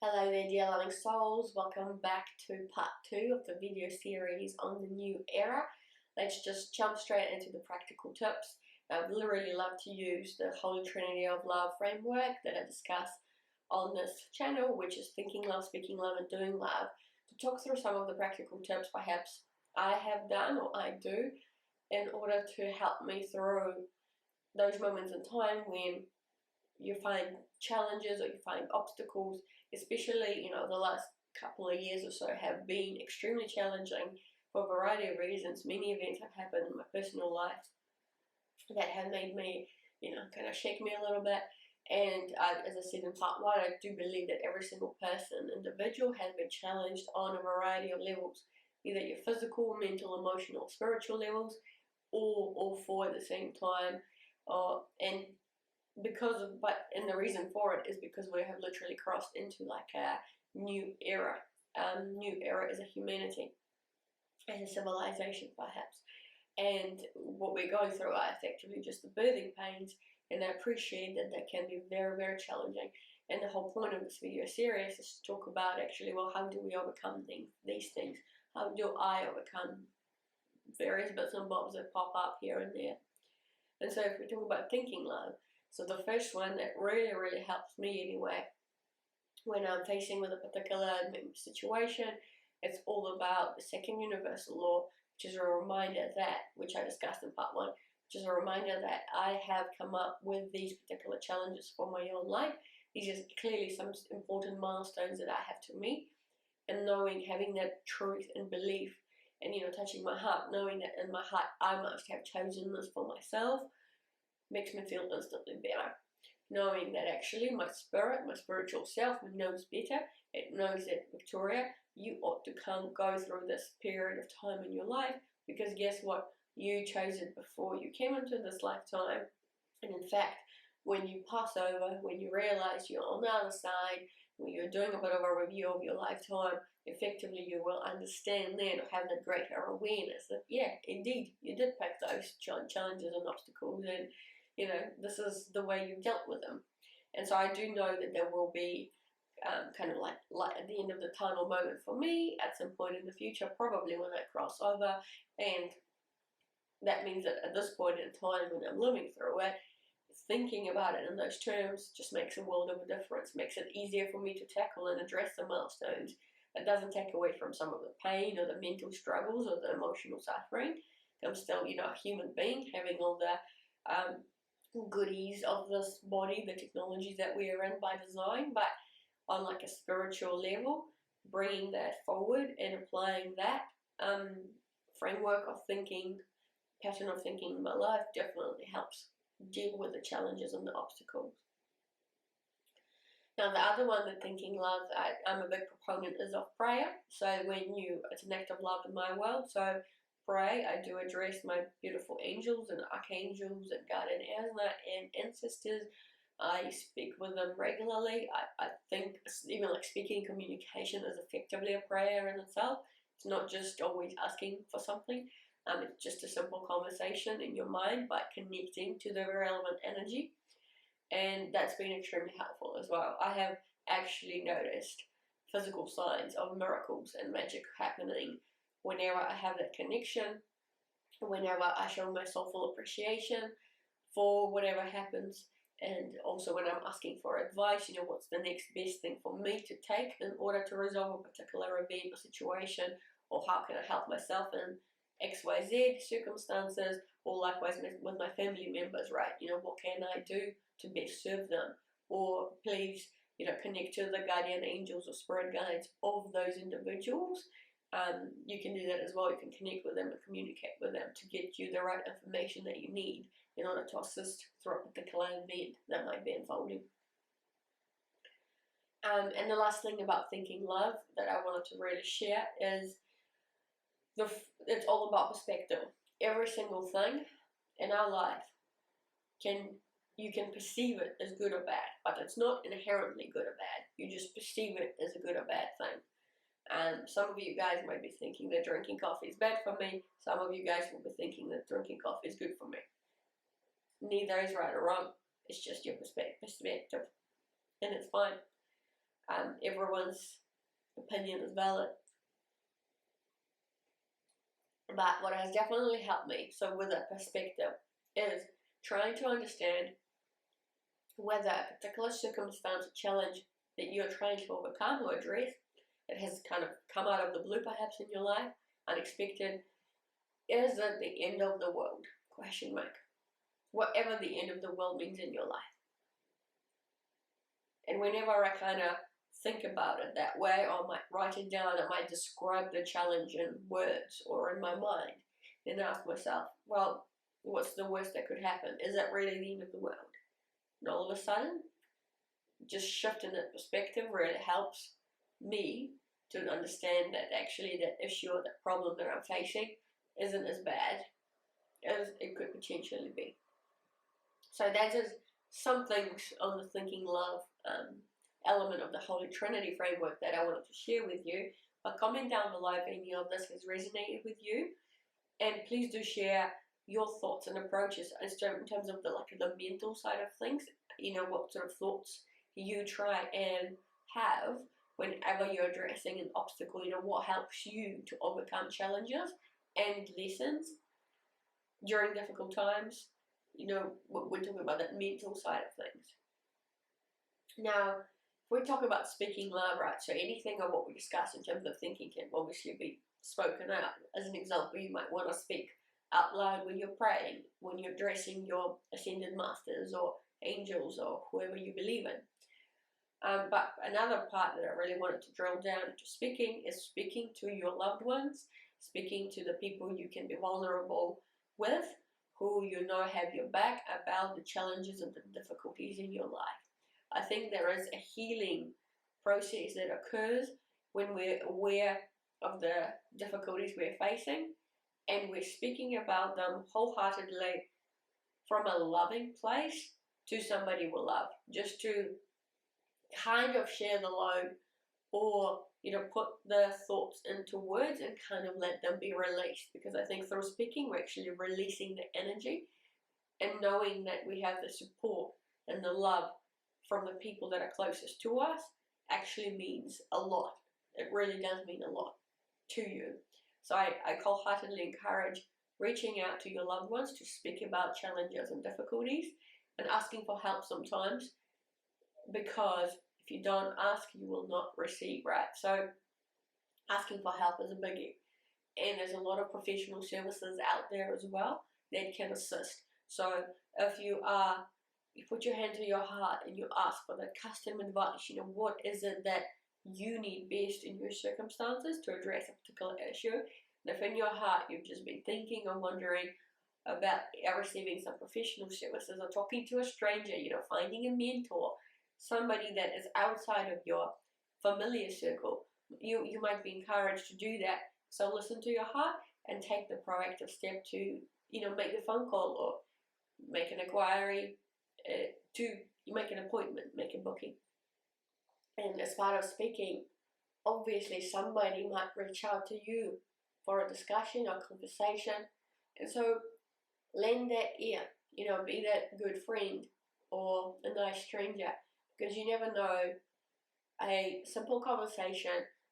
Hello there, dear loving souls. Welcome back to part 2 of the video series on the new era. Let's just jump straight into the practical tips. I really love to use the Holy Trinity of Love framework that I discuss on this channel, which is thinking love, speaking love, and doing love, to talk through some of the practical tips perhaps I have done or I do in order to help me through those moments in time when you find challenges or you find obstacles, especially, the last couple of years or so have been extremely challenging for a variety of reasons. Many events have happened in my personal life that have made me, kind of shake me a little bit. And as I said in part 1, I do believe that every single person, individual, has been challenged on a variety of levels, either your physical, mental, emotional, spiritual levels, or all four at the same time. And the reason for it is because we have literally crossed into like a new era. New era as a humanity, as a civilization perhaps. And what we're going through are effectively just the birthing pains, and I appreciate that can be very, very challenging. And the whole point of this video series is to talk about actually, well, how do we overcome these things? How do I overcome various bits and bobs that pop up here and there? And so if we talk about thinking love, so the first one that really, really helps me anyway, when I'm facing with a particular situation, it's all about the second universal law, which is a reminder that, which I discussed in part 1, which is a reminder that I have come up with these particular challenges for my own life. These are clearly some important milestones that I have to meet, and having that truth and belief, and touching my heart, knowing that in my heart I must have chosen this for myself, makes me feel instantly better. Knowing that actually my spirit, my spiritual self, knows better. It knows that, Victoria, you ought to go through this period of time in your life, because guess what? You chose it before you came into this lifetime. And in fact, when you pass over, when you realize you're on the other side, when you're doing a bit of a review of your lifetime, effectively you will understand then, or have that greater awareness that, yeah, indeed, you did pick those challenges and obstacles, and this is the way you dealt with them. And so I do know that there will be kind of like light at the end of the tunnel moment for me at some point in the future, probably when I cross over. And that means that at this point in time, when I'm living through it, thinking about it in those terms just makes a world of a difference, makes it easier for me to tackle and address the milestones. It doesn't take away from some of the pain or the mental struggles or the emotional suffering. I'm still, a human being having all the goodies of this body, the technologies that we are in by design, but on like a spiritual level, bringing that forward and applying that framework of thinking, pattern of thinking in my life definitely helps deal with the challenges and the obstacles. Now the other one, the thinking love, I'm a big proponent is of prayer. So it's an act of love in my world. So pray, I do address my beautiful angels and archangels and guardian and ancestors. I speak with them regularly. I think even like speaking communication is effectively a prayer in itself. It's not just always asking for something. It's just a simple conversation in your mind, but connecting to the relevant energy. And that's been extremely helpful as well. I have actually noticed physical signs of miracles and magic happening whenever I have that connection, whenever I show my soulful appreciation for whatever happens, and also when I'm asking for advice, what's the next best thing for me to take in order to resolve a particular event or situation, or how can I help myself in XYZ circumstances, or likewise with my family members, right? What can I do to best serve them? Or please, connect to the guardian angels or spirit guides of those individuals. You can do that as well. You can connect with them and communicate with them to get you the right information that you need in order to assist through a particular event that might be unfolding. And the last thing about thinking love that I wanted to really share is it's all about perspective. Every single thing in our life you can perceive it as good or bad, but it's not inherently good or bad. You just perceive it as a good or bad thing. Some of you guys might be thinking that drinking coffee is bad for me. Some of you guys will be thinking that drinking coffee is good for me. Neither is right or wrong. It's just your perspective, and it's fine. Everyone's opinion is valid. But what has definitely helped me, so with that perspective, is trying to understand whether a particular circumstance or challenge that you're trying to overcome or address, it has kind of come out of the blue perhaps in your life, unexpected, is it the end of the world? Question mark. Whatever the end of the world means in your life. And whenever I kind of think about it that way, or I might write it down, I might describe the challenge in words or in my mind, then ask myself, well, what's the worst that could happen? Is that really the end of the world? And all of a sudden, just shifting that perspective really helps me to understand that actually that issue or that problem that I'm facing isn't as bad as it could potentially be. So that is some things on the thinking love element of the Holy Trinity framework that I wanted to share with you. But comment down below if any of this has resonated with you, and please do share your thoughts and approaches in terms of the mental side of things. You know, what sort of thoughts you try and have whenever you're addressing an obstacle. You know, what helps you to overcome challenges and lessons during difficult times. You know, we're talking about that mental side of things. Now, if we talk about speaking love, right, so anything of what we discuss in terms of thinking can obviously be spoken out. As an example, you might want to speak out loud when you're praying, when you're addressing your ascended masters or angels or whoever you believe in. But another part that I really wanted to drill down into speaking is speaking to your loved ones, speaking to the people you can be vulnerable with, who you know have your back, about the challenges and the difficulties in your life. I think there is a healing process that occurs when we're aware of the difficulties we're facing and we're speaking about them wholeheartedly from a loving place to somebody we love, just to kind of share the load, or put the thoughts into words and kind of let them be released. Because I think through speaking we're actually releasing the energy, and knowing that we have the support and the love from the people that are closest to us actually means a lot. It really does mean a lot to you. So I wholeheartedly encourage reaching out to your loved ones to speak about challenges and difficulties, and asking for help sometimes, because if you don't ask, you will not receive, right? So asking for help is a biggie. And there's a lot of professional services out there as well that can assist. So if you put your hand to your heart and you ask for that custom advice, what is it that you need best in your circumstances to address a particular issue. And if in your heart you've just been thinking or wondering about receiving some professional services, or talking to a stranger, finding a mentor, somebody that is outside of your familiar circle, you might be encouraged to do that. So listen to your heart and take the proactive step to make the phone call or make an inquiry, to make an appointment, make a booking. And as part of speaking, obviously somebody might reach out to you for a discussion or conversation, and so lend that ear, be that good friend or a nice stranger, because you never know, a simple conversation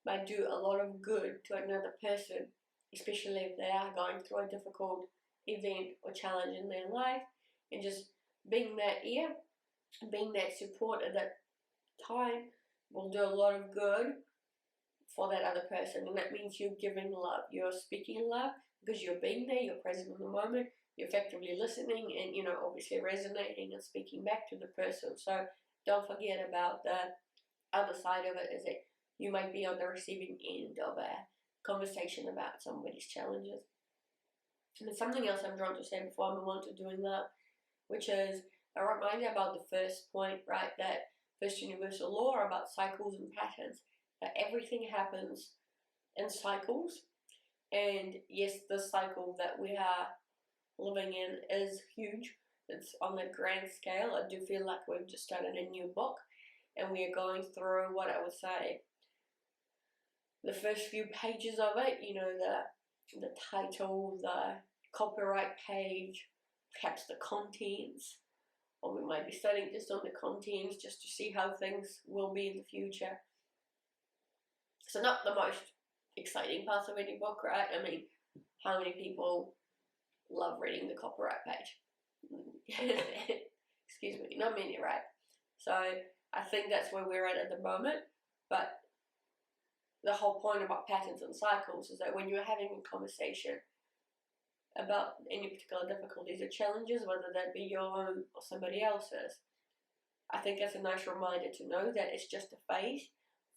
might do a lot of good to another person, especially if they are going through a difficult event or challenge in their life. And just being that ear, being that support at that time will do a lot of good for that other person. And that means you're giving love, you're speaking love, because you're being there, you're present in the moment, you're effectively listening, and obviously resonating and speaking back to the person. So don't forget about the other side of it, is that you might be on the receiving end of a conversation about somebody's challenges. And there's something else I'm drawn to say before I move on to doing that, which is a reminder about the first point, right? That first universal law about cycles and patterns. That everything happens in cycles. And yes, the cycle that we are living in is huge. It's on a grand scale. I do feel like we've just started a new book, and we are going through what I would say the first few pages of it, the title, the copyright page, perhaps the contents, or we might be studying just on the contents just to see how things will be in the future. So not the most exciting parts of any book, right? I mean, how many people love reading the copyright page? Excuse me, not many, right? So I think that's where we're at the moment. But the whole point about patterns and cycles is that when you're having a conversation about any particular difficulties or challenges, whether that be your own or somebody else's, I think that's a nice reminder to know that it's just a phase.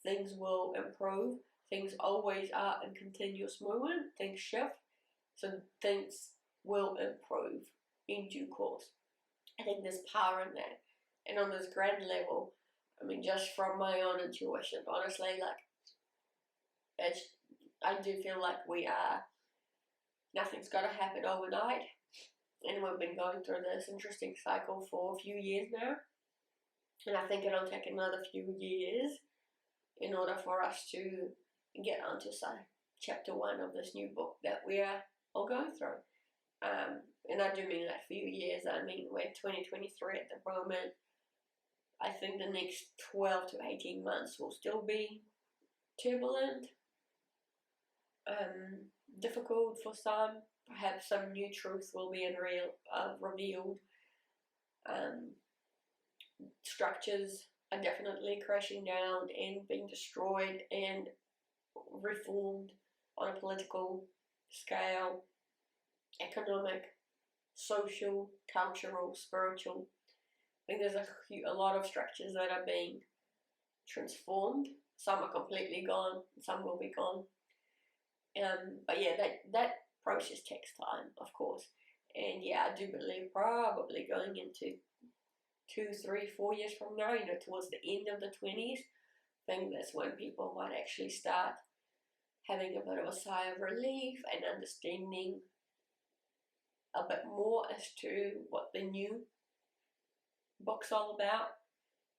Things will improve. Things always are in continuous movement. Things shift. So things will improve in due course. I think there's power in that. And on this grand level, I mean, just from my own intuition, honestly, like, I do feel like nothing's got to happen overnight. And we've been going through this interesting cycle for a few years now. And I think it'll take another few years in order for us to get onto, say, chapter 1 of this new book that we are all going through. And I do mean that few years. I mean, we're 2023 at the moment. I think the next 12 to 18 months will still be turbulent, difficult for some. Perhaps some new truth will be revealed. Structures are definitely crashing down and being destroyed and reformed on a political scale, economic, social, cultural, spiritual. I think there's a lot of structures that are being transformed. Some are completely gone, some will be gone. But yeah, that process takes time, of course. And yeah, I do believe probably going into 2, 3, 4 years from now, towards the end of the 20s, I think that's when people might actually start having a bit of a sigh of relief and understanding a bit more as to what the new book's all about,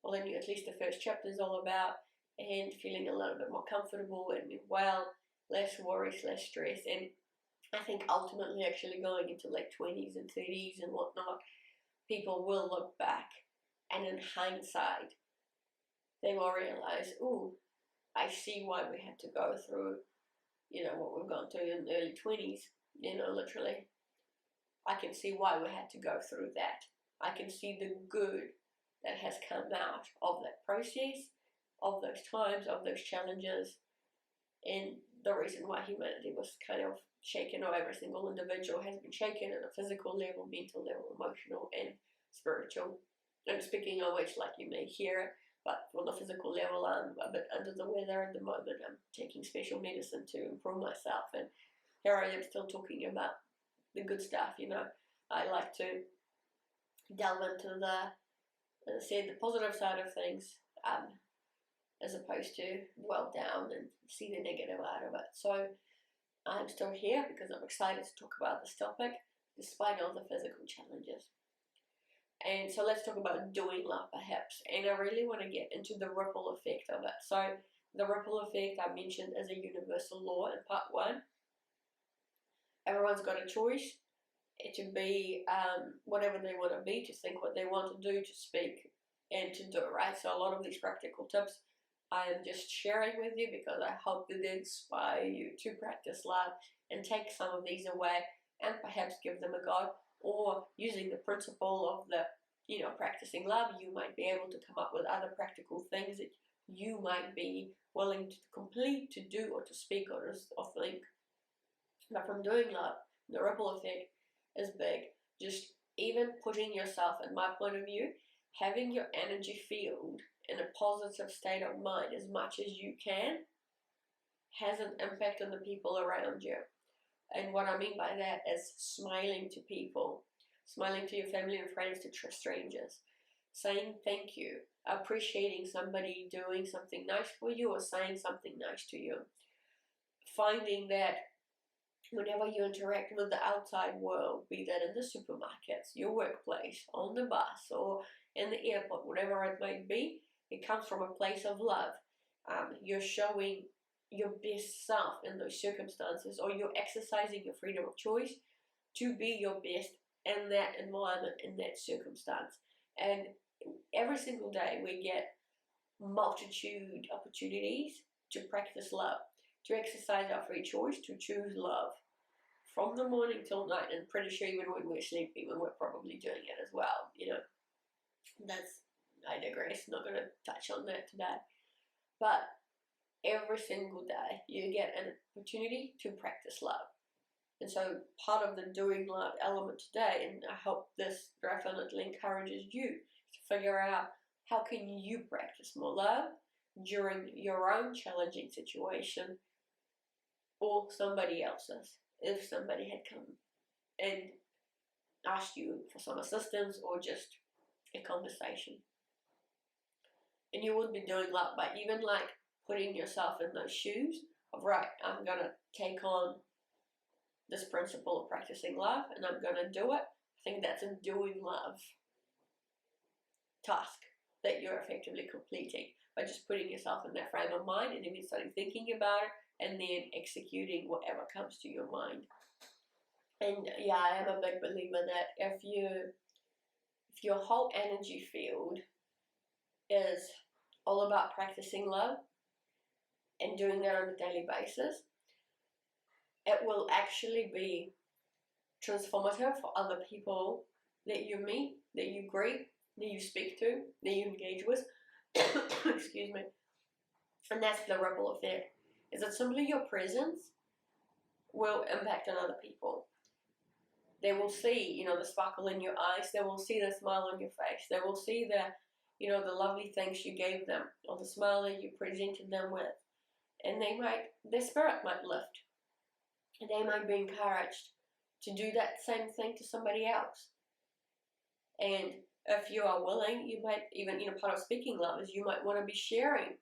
or at least the first chapter is all about, and feeling a little bit more comfortable and well, less worries, less stress. And I think ultimately actually going into late 20s and 30s and whatnot, people will look back and in hindsight they will realize, ooh, I see why we had to go through what we've gone through in the early 20s, literally. I can see why we had to go through that. I can see the good that has come out of that process, of those times, of those challenges, and the reason why humanity was kind of shaken, or every single individual has been shaken at a physical level, mental level, emotional, and spiritual. And speaking of which, like you may hear it, but on the physical level, I'm a bit under the weather at the moment. I'm taking special medicine to improve myself, and here I am still talking about the good stuff. I like to delve into the positive side of things, as opposed to dwell down and see the negative out of it. So I'm still here because I'm excited to talk about this topic, despite all the physical challenges. And so let's talk about doing love, perhaps. And I really want to get into the ripple effect of it. So the ripple effect I mentioned is a universal law in part 1. Everyone's got a choice to be whatever they want to be, to think what they want to do, to speak and to do, right? So a lot of these practical tips I am just sharing with you because I hope that they inspire you to practice love and take some of these away and perhaps give them a go. Or using the principle of practicing love, you might be able to come up with other practical things that you might be willing to complete, to do, or to speak, or think. But from doing love, the ripple effect is big. Just even putting yourself, in my point of view, having your energy field in a positive state of mind as much as you can has an impact on the people around you. And what I mean by that is smiling to people, smiling to your family and friends, to strangers, saying thank you, appreciating somebody doing something nice for you or saying something nice to you. Finding that whenever you interact with the outside world, be that in the supermarkets, your workplace, on the bus, or in the airport, whatever it might be, it comes from a place of love. You're showing your best self in those circumstances, or you're exercising your freedom of choice to be your best in that environment, in that circumstance. And every single day we get multitude opportunities to practice love, to exercise our free choice to choose love from the morning till night, and pretty sure even when we're sleeping, when we're probably doing it as well, you know. I digress, not going to touch on that today. But every single day you get an opportunity to practice love. And so part of the doing love element today, and I hope this definitely encourages you to figure out how can you practice more love during your own challenging situation or somebody else's, if somebody had come and asked you for some assistance or just a conversation. And you would be doing love by even like putting yourself in those shoes of, right, I'm going to take on this principle of practicing love and I'm going to do it. I think that's a doing love task that you're effectively completing by just putting yourself in that frame of mind and even starting thinking about it and then executing whatever comes to your mind. And yeah, I am a big believer that if your whole energy field is all about practicing love and doing that on a daily basis, it will actually be transformative for other people that you meet, that you greet, that you speak to, that you engage with. Excuse me. And that's the ripple effect. Is that simply your presence will impact on other people. They will see, you know, the sparkle in your eyes. They will see the smile on your face. They will see the, you know, the lovely things you gave them, or the smile that you presented them with. And their spirit might lift. And they might be encouraged to do that same thing to somebody else. And if you are willing, you might even, you know, part of speaking love is you might want to be sharing,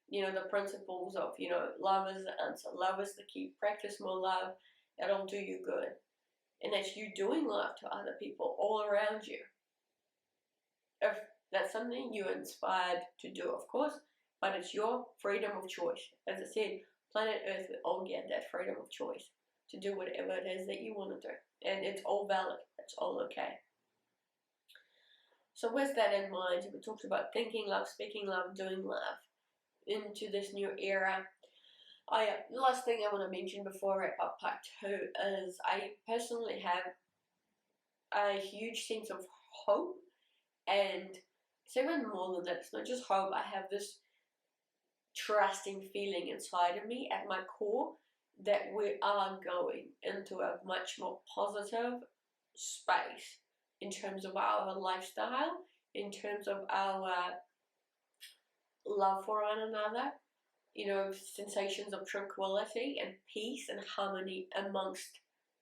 you know, the principles of, you know, love is the answer, love is the key, practice more love, it'll do you good. And that's you doing love to other people all around you. If that's something you're inspired to do, of course, but it's your freedom of choice. As I said, planet Earth, we all get that freedom of choice to do whatever it is that you want to do. And it's all valid. It's all okay. So with that in mind, we talked about thinking love, speaking love, doing love into this new era. The last thing I want to mention before I wrap up part 2 is I personally have a huge sense of hope, and it's even more than that. It's not just hope. I have this trusting feeling inside of me at my core that we are going into a much more positive space in terms of our lifestyle, in terms of our love for one another, you know, sensations of tranquility and peace and harmony amongst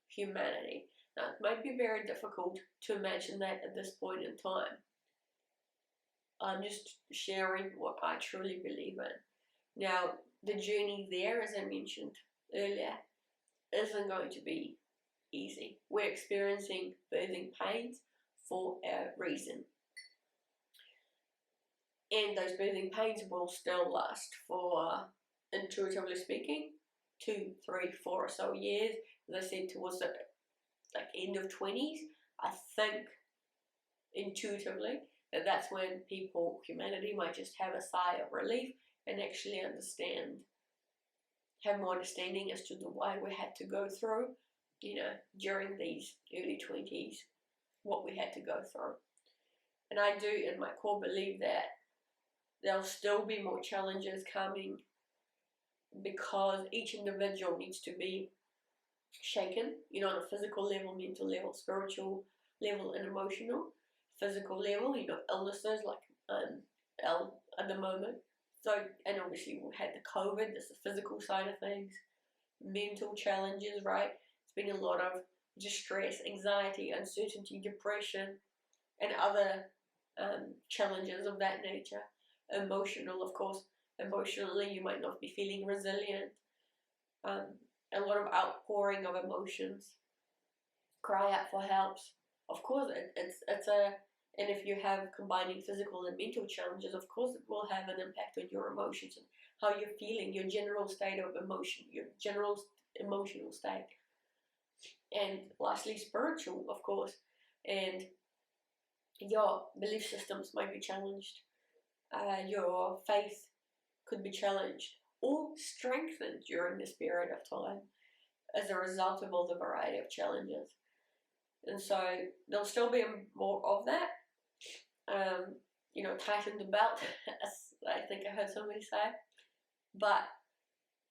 humanity. Now, it might be very difficult to imagine that at this point in time. I'm just sharing what I truly believe in. Now, the journey there, as I mentioned earlier, isn't going to be easy. We're experiencing birthing pains for a reason. And those birthing pains will still last for, intuitively speaking, 2, 3, 4 or so years. As I said, towards the end of 20s, I think intuitively that's when humanity might just have a sigh of relief and actually have more understanding as to why we had to go through, you know, during these early 20s, what we had to go through. And I do, in my core, believe that there'll still be more challenges coming because each individual needs to be shaken, you know, on a physical level, mental level, spiritual level, and emotional. Physical level, you know, illnesses like ill at the moment. So, and obviously we had the COVID, that's the physical side of things. Mental challenges, right? It's been a lot of distress, anxiety, uncertainty, depression, and other challenges of that nature. Emotional, of course. Emotionally, you might not be feeling resilient. A lot of outpouring of emotions. Cry out for help. Of course, and if you have combining physical and mental challenges, of course it will have an impact on your emotions and how you're feeling, your general state of emotion, your general emotional state. And lastly, spiritual, of course. And your belief systems might be challenged. Your faith could be challenged. or strengthened during this period of time as a result of all the variety of challenges. And so there'll still be more of that. You know, tighten the belt, as I think I heard somebody say. But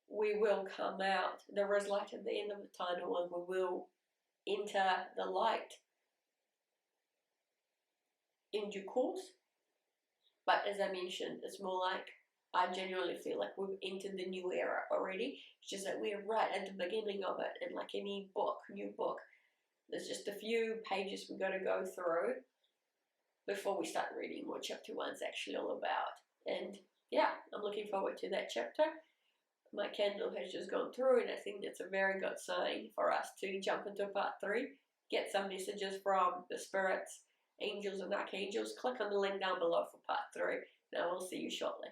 we will come out. There is light at the end of the tunnel, and we will enter the light in due course. But as I mentioned, it's more like I genuinely feel like we've entered the new era already. It's just that we're right at the beginning of it, and like any book, new book, there's just a few pages we've got to go through before we start reading what chapter 1's actually all about. And yeah, I'm looking forward to that chapter. My candle has just gone through, and I think that's a very good sign for us to jump into part 3, get some messages from the spirits, angels and archangels. Click on the link down below for part 3, and I will see you shortly.